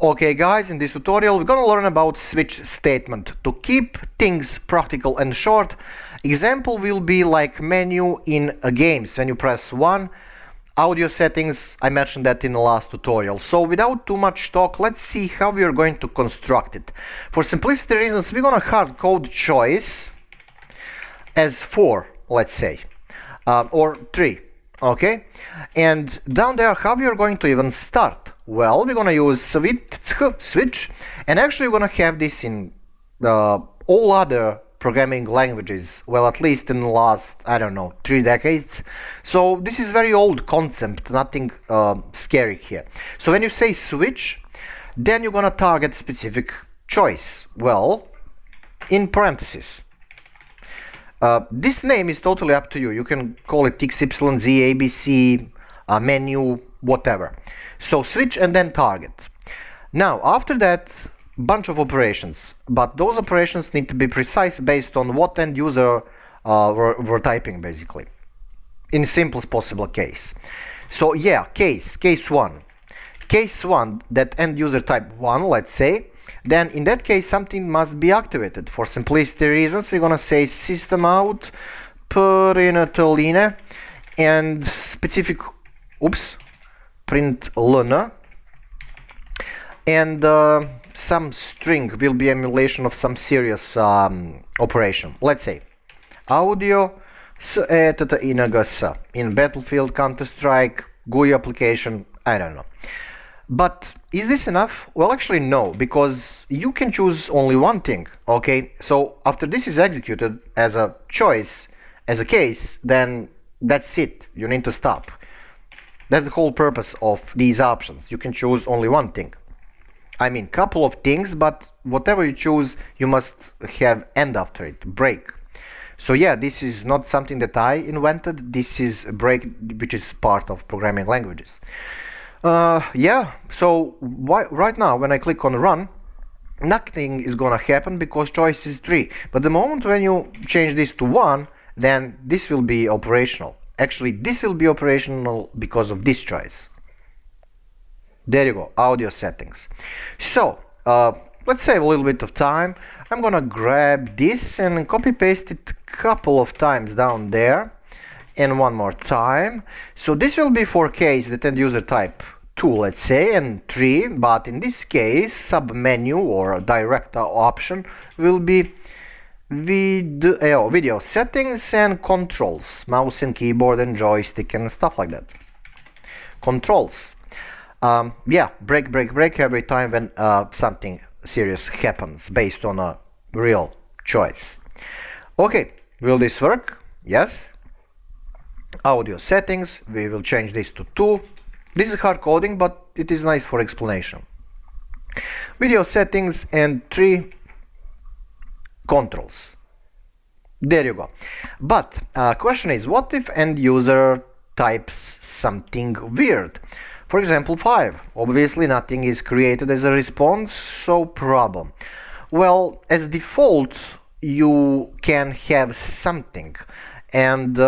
Okay guys, in this tutorial we're gonna learn about switch statement. To keep things practical and short, example will be like menu in games. When you press 1, audio settings, I mentioned that in the last tutorial. So without too much talk, let's see how we are going to construct it. For simplicity reasons, we're gonna hard code choice as 4, let's say, or 3. Okay, and down there, how we are going to even start? Well, we're gonna use switch, and actually we're gonna have this in all other programming languages. Well, at least in the last, I don't know, 3 decades. So this is very old concept, nothing scary here. So when you say switch, then you're gonna target specific choice. Well, in parentheses. This name is totally up to you. You can call it XYZ, ABC, menu, whatever. So switch and then target. Now, after that, bunch of operations. But those operations need to be precise based on what end user were typing, basically. In simplest possible case. So yeah, case 1. Case 1, that end user type 1, let's say. Then in that case something must be activated. For simplicity reasons, we're gonna say system out println and specific println, and some string will be emulation of some serious operation. Let's say audio in Battlefield, Counter-Strike, GUI application, I don't know. But is this enough? Well, actually no, because you can choose only one thing, okay? So after this is executed as a choice, as a case, then that's it. You need to stop. That's the whole purpose of these options. You can choose only one thing. I mean, couple of things, but whatever you choose, you must have end after it, break. So yeah, this is not something that I invented. This is a break which is part of programming languages. Yeah, so right now when I click on run, nothing is gonna happen because choice is 3. But the moment when you change this to 1, then this will be operational. Actually, this will be operational because of this choice. There you go, audio settings. So, let's save a little bit of time. I'm gonna grab this and copy paste it a couple of times down there. And one more time. So this will be for case that end user type 2, let's say, and 3, but in this case submenu or direct option will be video settings and controls, mouse and keyboard and joystick and stuff like that. Controls. Yeah, break every time when something serious happens based on a real choice. Okay, will this work? Yes. Audio settings, we will change this to 2. This is hard coding, but it is nice for explanation. Video settings and 3 controls. There you go. But question is, what if end user types something weird? For example, 5. Obviously nothing is created as a response, so problem. Well, as default, you can have something, and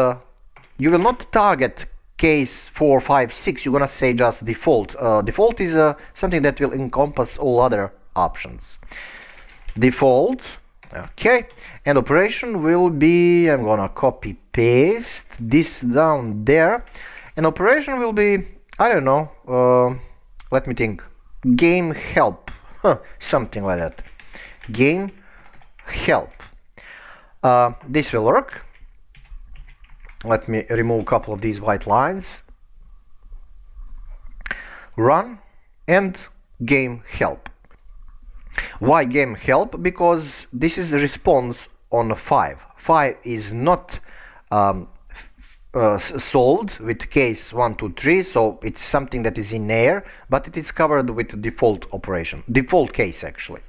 you will not target case 4, 5, 6. You're gonna say just default. Default is something that will encompass all other options. Default, okay, and operation will be, I'm gonna copy paste this down there, and operation will be, I don't know, let me think, game help, something like that. Game help. This will work. Let me remove a couple of these white lines. Run and game help. Why game help? Because this is a response on 5. 5 is not solved with case 1, 2, 3, so it's something that is in air, but it is covered with default operation, default case actually.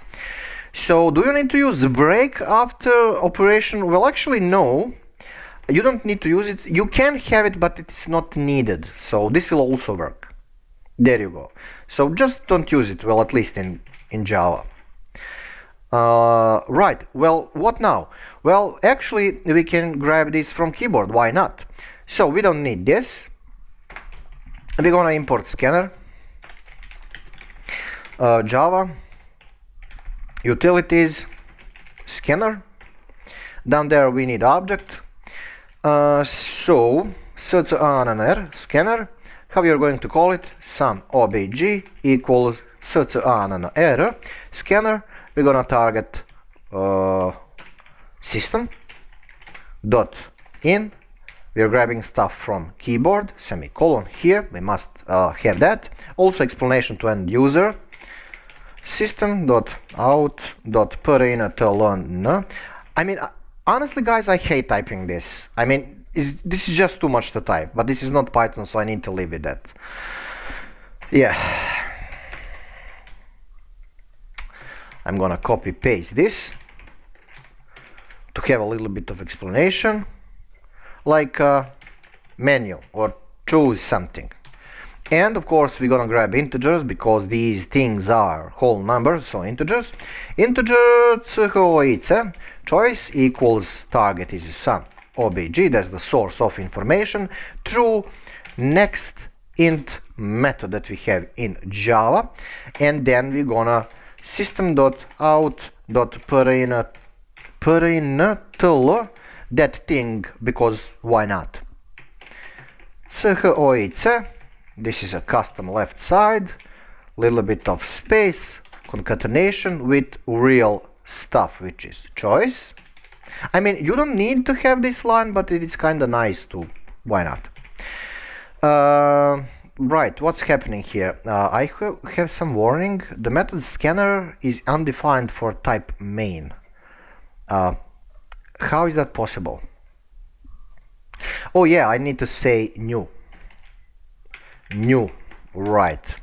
So do you need to use break after operation? Well, actually no. You don't need to use it. You can have it, but it's not needed. So this will also work. There you go. So just don't use it. Well, at least in Java. Right. Well, what now? Well, actually, we can grab this from keyboard. Why not? So we don't need this. We're gonna import scanner. Java utilities scanner. Down there we need object. So SCANR scanner. How you're going to call it? Some obj equals SCANR scanner. We're gonna target system dot in. We are grabbing stuff from keyboard, semicolon here, we must have that. Also explanation to end user. System.out.println. I mean, honestly guys, I hate typing this. I mean, this is just too much to type, but this is not Python, so I need to leave it that. Yeah. I'm gonna copy paste this to have a little bit of explanation, like menu or choose something. And of course we're gonna grab integers because these things are whole numbers, so integers. Integer choice equals target is some obj, that's the source of information, through next int method that we have in Java, and then we're gonna system.out.println that thing, because why not? This is a custom left side, little bit of space, concatenation with real stuff, which is choice. I mean, you don't need to have this line, but it is kind of nice too. Why not? Right, what's happening here? I have some warning. The method scanner is undefined for type main. How is that possible? Oh yeah, I need to say new. New, right.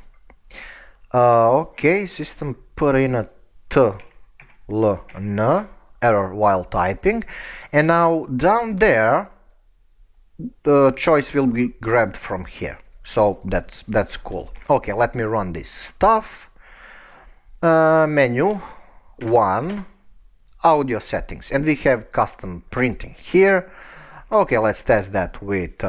Okay, system println error while typing, and now down there the choice will be grabbed from here, so that's cool. Okay, let me run this stuff. Menu 1, audio settings, and we have custom printing here. Okay, let's test that with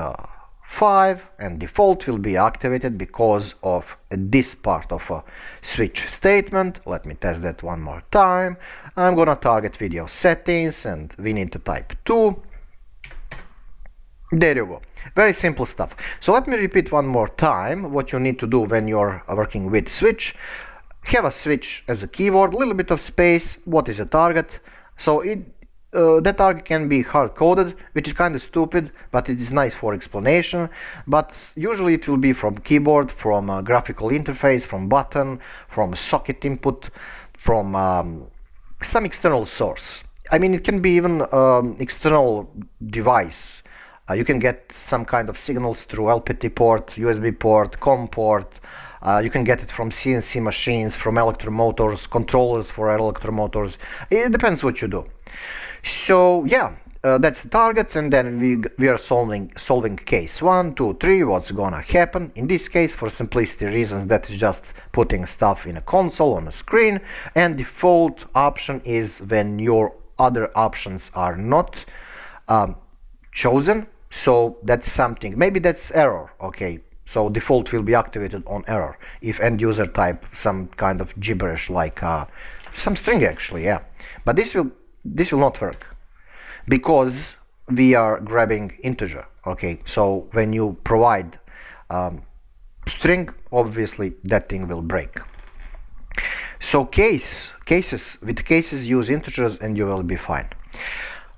5, and default will be activated because of this part of a switch statement. Let me test that one more time. I'm gonna target video settings, and we need to type 2. There you go. Very simple stuff. So let me repeat one more time what you need to do when you're working with switch. Have a switch as a keyword, a little bit of space. What is a target? So that target can be hard-coded, which is kind of stupid, but it is nice for explanation. But usually it will be from keyboard, from a graphical interface, from button, from socket input, from some external source. I mean, it can be even external device. You can get some kind of signals through LPT port, USB port, COM port. You can get it from CNC machines, from electromotors, controllers for electromotors. It depends what you do. So yeah, that's the target, and then we are solving case 1, 2, 3, what's gonna happen. In this case, for simplicity reasons, that is just putting stuff in a console on a screen, and default option is when your other options are not chosen. So that's something, maybe that's error. Okay, so default will be activated on error if end user type some kind of gibberish, like some string actually, yeah. But this will not work because we are grabbing integer. Okay, so when you provide string, obviously that thing will break. So cases use integers and you will be fine.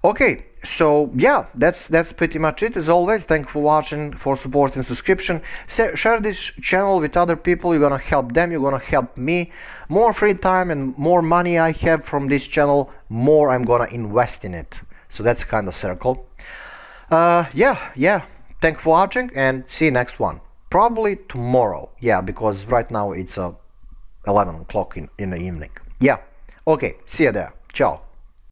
Okay, so yeah, that's pretty much it. As always, thank you for watching, for support and subscription. Share this channel with other people. You're gonna help them, you're gonna help me. More free time and more money I have from this channel, more I'm gonna invest in it. So that's kind of circle. Yeah, thank you for watching, and see you next one. Probably tomorrow, yeah, because right now it's 11 o'clock in the evening. Yeah, okay, see you there. Ciao.